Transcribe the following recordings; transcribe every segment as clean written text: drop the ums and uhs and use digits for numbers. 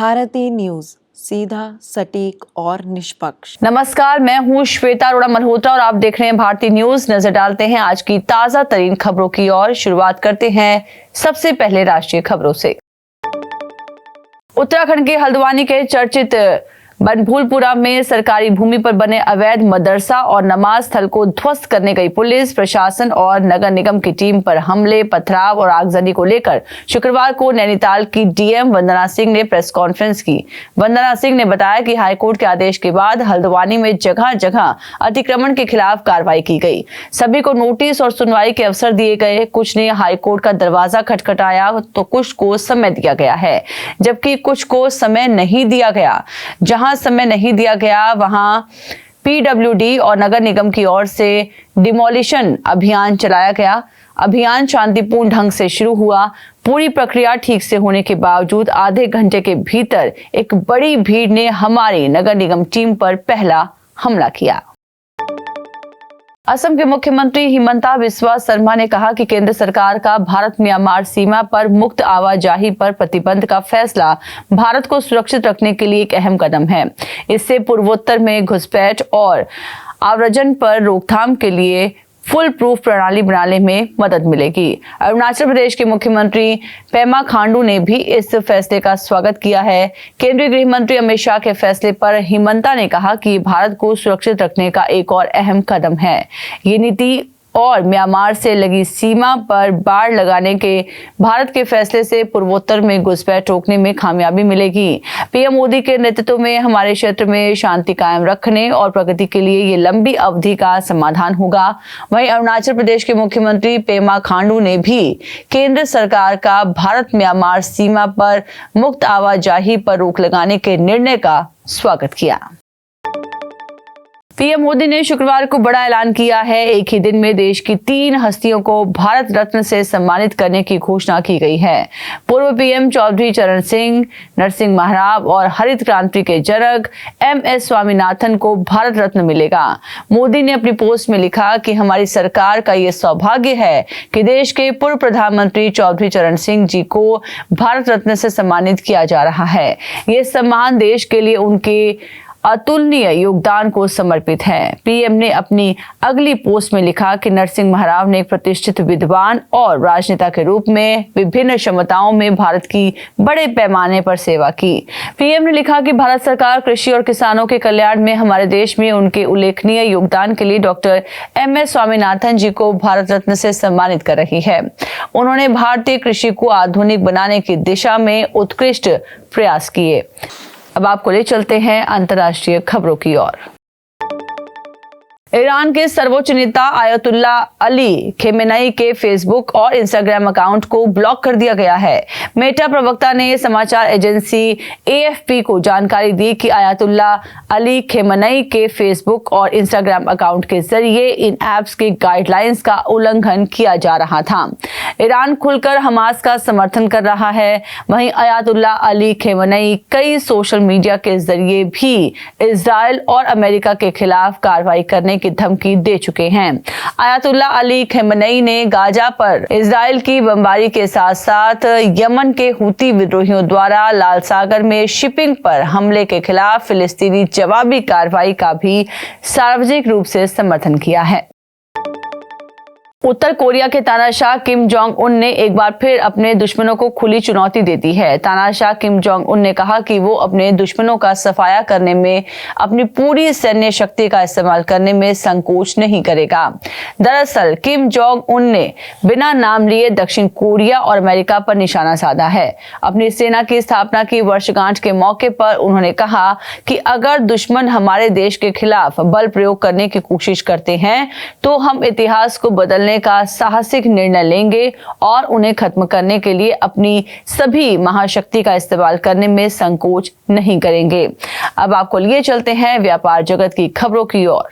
Bharti news, सीधा, सटीक और निष्पक्ष। नमस्कार, मैं हूं श्वेता अरोड़ा मल्होत्रा और आप देख रहे हैं भारती न्यूज। नजर डालते हैं आज की ताजा तरीन खबरों की ओर। शुरुआत करते हैं सबसे पहले राष्ट्रीय खबरों से। उत्तराखंड के हल्द्वानी के चर्चित बनभूलपुरा में सरकारी भूमि पर बने अवैध मदरसा और नमाज स्थल को ध्वस्त करने गई पुलिस प्रशासन और नगर निगम की टीम पर हमले, पथराव और आगजनी को लेकर शुक्रवार को नैनीताल की डीएम वंदना सिंह ने प्रेस कॉन्फ्रेंस की। वंदना सिंह ने बताया कि हाईकोर्ट के आदेश के बाद हल्द्वानी में जगह जगह अतिक्रमण के खिलाफ कार्रवाई की गई। सभी को नोटिस और सुनवाई के अवसर दिए गए। कुछ ने हाईकोर्ट का दरवाजा खटखटाया तो कुछ को समय दिया गया है, जबकि कुछ को समय नहीं दिया गया। जहां समय नहीं दिया गया वहां पीडब्ल्यूडी और नगर निगम की ओर से डिमोलिशन अभियान चलाया गया। अभियान शांतिपूर्ण ढंग से शुरू हुआ। पूरी प्रक्रिया ठीक से होने के बावजूद आधे घंटे के भीतर एक बड़ी भीड़ ने हमारी नगर निगम टीम पर पहला हमला किया। असम के मुख्यमंत्री हिमंता बिस्वा शर्मा ने कहा कि केंद्र सरकार का भारत म्यांमार सीमा पर मुक्त आवाजाही पर प्रतिबंध का फैसला भारत को सुरक्षित रखने के लिए एक अहम कदम है। इससे पूर्वोत्तर में घुसपैठ और आव्रजन पर रोकथाम के लिए फुल प्रूफ प्रणाली बनाने में मदद मिलेगी। अरुणाचल प्रदेश के मुख्यमंत्री पेमा खांडू ने भी इस फैसले का स्वागत किया है। केंद्रीय गृह मंत्री अमित शाह के फैसले पर हिमंता ने कहा कि भारत को सुरक्षित रखने का एक और अहम कदम है। ये नीति और म्यांमार से लगी सीमा पर बाड़ लगाने के भारत के फैसले से पूर्वोत्तर में घुसपैठ रोकने में कामयाबी मिलेगी। पीएम मोदी के नेतृत्व में हमारे क्षेत्र में शांति कायम रखने और प्रगति के लिए ये लंबी अवधि का समाधान होगा। वहीं अरुणाचल प्रदेश के मुख्यमंत्री पेमा खांडू ने भी केंद्र सरकार का भारत म्यांमार सीमा पर मुक्त आवाजाही पर रोक लगाने के निर्णय का स्वागत किया। पीएम मोदी ने शुक्रवार को बड़ा ऐलान किया है। एक ही दिन में देश की 3 हस्तियों को भारत रत्न से सम्मानित करने की घोषणा की गई है। पूर्व पीएम चौधरी चरण सिंह, नरसिंह महराब और हरित क्रांति के जनक एमएस स्वामीनाथन को भारत रत्न मिलेगा। मोदी ने अपनी पोस्ट में लिखा कि हमारी सरकार का ये सौभाग्य है कि देश के पूर्व प्रधानमंत्री चौधरी चरण सिंह जी को भारत रत्न से सम्मानित किया जा रहा है। ये सम्मान देश के लिए उनके अतुलनीय योगदान को समर्पित है। पीएम ने अपनी अगली पोस्ट में लिखा कि नरसिंह महराब ने एक प्रतिष्ठित विद्वान और राजनेता के रूप में विभिन्न क्षमताओं में भारत की बड़े पैमाने पर सेवा की। पीएम ने लिखा कि भारत सरकार कृषि और किसानों के कल्याण में हमारे देश में उनके उल्लेखनीय योगदान के लिए डॉक्टर एमएस स्वामीनाथन जी को भारत रत्न से सम्मानित कर रही है। उन्होंने भारतीय कृषि को आधुनिक बनाने की दिशा में उत्कृष्ट प्रयास किए। अब आपको ले चलते हैं अंतर्राष्ट्रीय खबरों की ओर। ईरान के सर्वोच्च नेता आयतुल्ला अली खेमेनेई के फेसबुक और इंस्टाग्राम अकाउंट को ब्लॉक कर दिया गया है। मेटा प्रवक्ता ने समाचार एजेंसी एएफपी को जानकारी दी कि आयतुल्ला अली खेमेनेई के फेसबुक और इंस्टाग्राम अकाउंट के जरिए इन ऐप्स के गाइडलाइंस का उल्लंघन किया जा रहा था। ईरान खुलकर हमास का समर्थन कर रहा है। वहीं आयतुल्ला अली खेमेनेई कई सोशल मीडिया के जरिए भी इजराइल और अमेरिका के खिलाफ कार्रवाई करने की धमकी दे चुके हैं। आयतुल्ला अली खेमेनेई ने गाजा पर इजराइल की बमबारी के साथ साथ यमन के हुती विद्रोहियों द्वारा लाल सागर में शिपिंग पर हमले के खिलाफ फिलिस्तीनी जवाबी कार्रवाई का भी सार्वजनिक रूप से समर्थन किया है। उत्तर कोरिया के तानाशाह किम जोंग उन ने एक बार फिर अपने दुश्मनों को खुली चुनौती दे दी है। तानाशाह किम जोंग उन ने कहा कि वो अपने दुश्मनों का सफाया करने में अपनी पूरी सैन्य शक्ति का इस्तेमाल करने में संकोच नहीं करेगा। दरअसल किम जोंग उन ने बिना नाम लिए दक्षिण कोरिया और अमेरिका पर निशाना साधा है। अपनी सेना की स्थापना की वर्षगांठ के मौके पर उन्होंने कहा कि अगर दुश्मन हमारे देश के खिलाफ बल प्रयोग करने की कोशिश करते हैं तो हम इतिहास को बदलने का साहसिक निर्णय लेंगे और उन्हें खत्म करने के लिए अपनी सभी महाशक्ति का इस्तेमाल करने में संकोच नहीं करेंगे। अब आपको लिए चलते हैं व्यापार जगत की खबरों की ओर।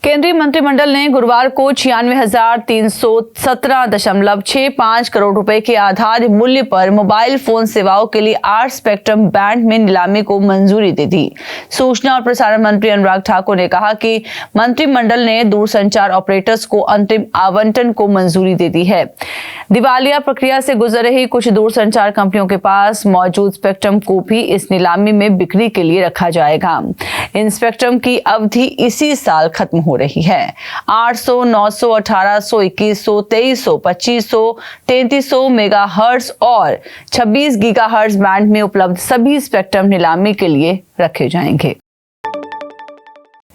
केंद्रीय मंत्रिमंडल ने गुरुवार को 96,317.65 करोड़ रुपए के आधार मूल्य पर मोबाइल फोन सेवाओं के लिए 8 स्पेक्ट्रम बैंड में नीलामी को मंजूरी दे दी। सूचना और प्रसारण मंत्री अनुराग ठाकुर ने कहा कि मंत्रिमंडल ने दूरसंचार ऑपरेटर्स को अंतरिम आवंटन को मंजूरी दे दी है। दिवालिया प्रक्रिया से गुजर रही कुछ दूरसंचार कंपनियों के पास मौजूद स्पेक्ट्रम को भी इस नीलामी में बिक्री के लिए रखा जाएगा। इन स्पेक्ट्रम की अवधि इसी साल खत्म हो रही है। 800, 900, 1800, 2100, 2300, 2500, 3300 मेगाहर्ट्ज और 26 गीगाहर्ट्ज बैंड में उपलब्ध सभी स्पेक्ट्रम नीलामी के लिए रखे जाएंगे।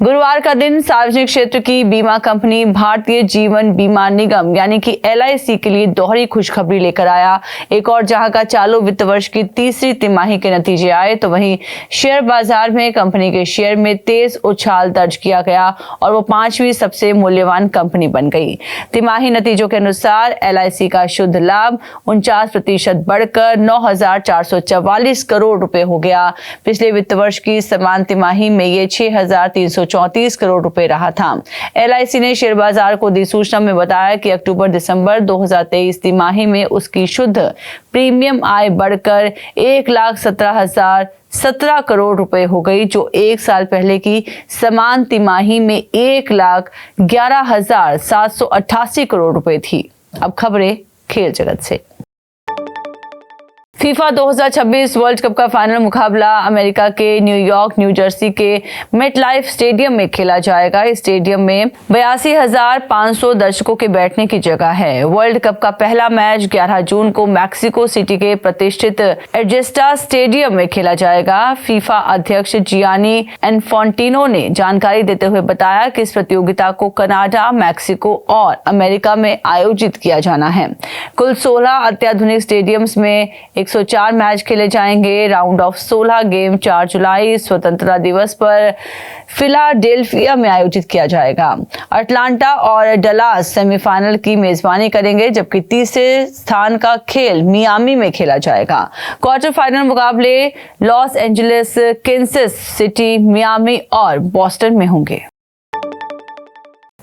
गुरुवार का दिन सार्वजनिक क्षेत्र की बीमा कंपनी भारतीय जीवन बीमा निगम यानी कि LIC के लिए दोहरी खुशखबरी लेकर आया। एक और जहां का चालू वित्त वर्ष की तीसरी तिमाही के नतीजे आए तो वहीं शेयर बाजार में कंपनी के शेयर में तेज उछाल दर्ज किया गया और वो 5वीं सबसे मूल्यवान कंपनी बन गई। तिमाही नतीजों के अनुसार LIC का शुद्ध लाभ 49% बढ़कर 9,444 करोड़ रुपए हो गया। पिछले वित्त वर्ष की समान तिमाही में ये 6,334 करोड़ रुपए रहा था। LIC ने शेयर बाजार को दी सूचना में बताया कि अक्टूबर-दिसंबर 2023 तिमाही में उसकी शुद्ध प्रीमियम आय बढ़कर 1,17,017 करोड़ रुपए हो गई, जो एक साल पहले की समान तिमाही में 1,11,788 करोड़ रुपए थी। अब खबरें खेल जगत से। फीफा 2026 वर्ल्ड कप का फाइनल मुकाबला अमेरिका के न्यूयॉर्क न्यू जर्सी के मेटलाइफ स्टेडियम में खेला जाएगा। इस स्टेडियम में 82,500 दर्शकों के बैठने की जगह है। वर्ल्ड कप का पहला मैच 11 जून को मैक्सिको सिटी के प्रतिष्ठित एडजेस्टा स्टेडियम में खेला जाएगा। फीफा अध्यक्ष जियानी इन्फेंटिनो ने जानकारी देते हुए बताया कि इस प्रतियोगिता को कनाडा, मैक्सिको और अमेरिका में आयोजित किया जाना है। कुल 16 अत्याधुनिक स्टेडियम्स में 104 मैच खेले जाएंगे। राउंड ऑफ 16 गेम 4 जुलाई स्वतंत्रता दिवस पर फिलाडेल्फिया में आयोजित किया जाएगा। अटलांटा और डलास सेमीफाइनल की मेजबानी करेंगे, जबकि तीसरे स्थान का खेल मियामी में खेला जाएगा। क्वार्टर फाइनल मुकाबले Los Angeles, Kansas city, Miami और बॉस्टन में होंगे।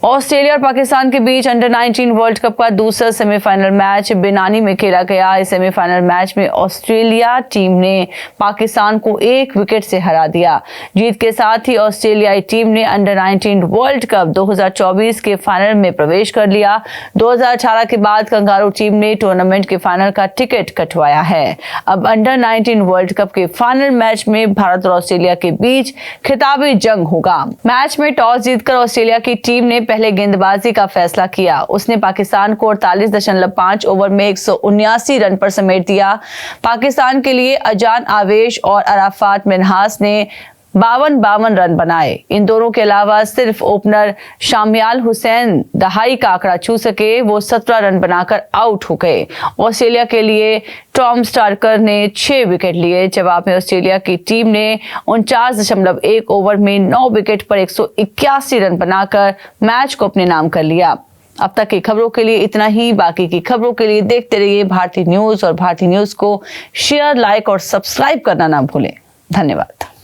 ऑस्ट्रेलिया और पाकिस्तान के बीच अंडर-19 वर्ल्ड कप का दूसरा सेमीफाइनल मैच बेनानी में खेला गया। इस सेमीफाइनल मैच में ऑस्ट्रेलिया टीम ने पाकिस्तान को 1 विकेट से हरा दिया। जीत के साथ ही ऑस्ट्रेलियाई टीम ने अंडर-19 वर्ल्ड कप 2024 के फाइनल में प्रवेश कर लिया। 2018 के बाद कंगारू टीम ने टूर्नामेंट के फाइनल का टिकट कटवाया है। अब अंडर-19 वर्ल्ड कप के फाइनल मैच में भारत और ऑस्ट्रेलिया के बीच खिताबी जंग होगा। मैच में टॉस जीतकर ऑस्ट्रेलिया की टीम ने पहले गेंदबाजी का फैसला किया। उसने पाकिस्तान को 48.5 ओवर में 179 रन पर समेट दिया। पाकिस्तान के लिए अजान आवेश और अराफात मिन्हास ने 52 रन बनाए। इन दोनों के अलावा सिर्फ ओपनर शामियाल हुसैन दहाई का आंकड़ा छू सके, वो 17 रन बनाकर आउट हो गए। ऑस्ट्रेलिया के लिए टॉम स्टार्कर ने 6 विकेट लिए। जवाब में ऑस्ट्रेलिया की टीम ने 49.1 ओवर में 9 विकेट पर 181 रन बनाकर मैच को अपने नाम कर लिया। अब तक की खबरों के लिए इतना ही। बाकी की खबरों के लिए देखते रहिए भारतीय न्यूज और भारतीय न्यूज को शेयर, लाइक और सब्सक्राइब करना ना भूलें। धन्यवाद।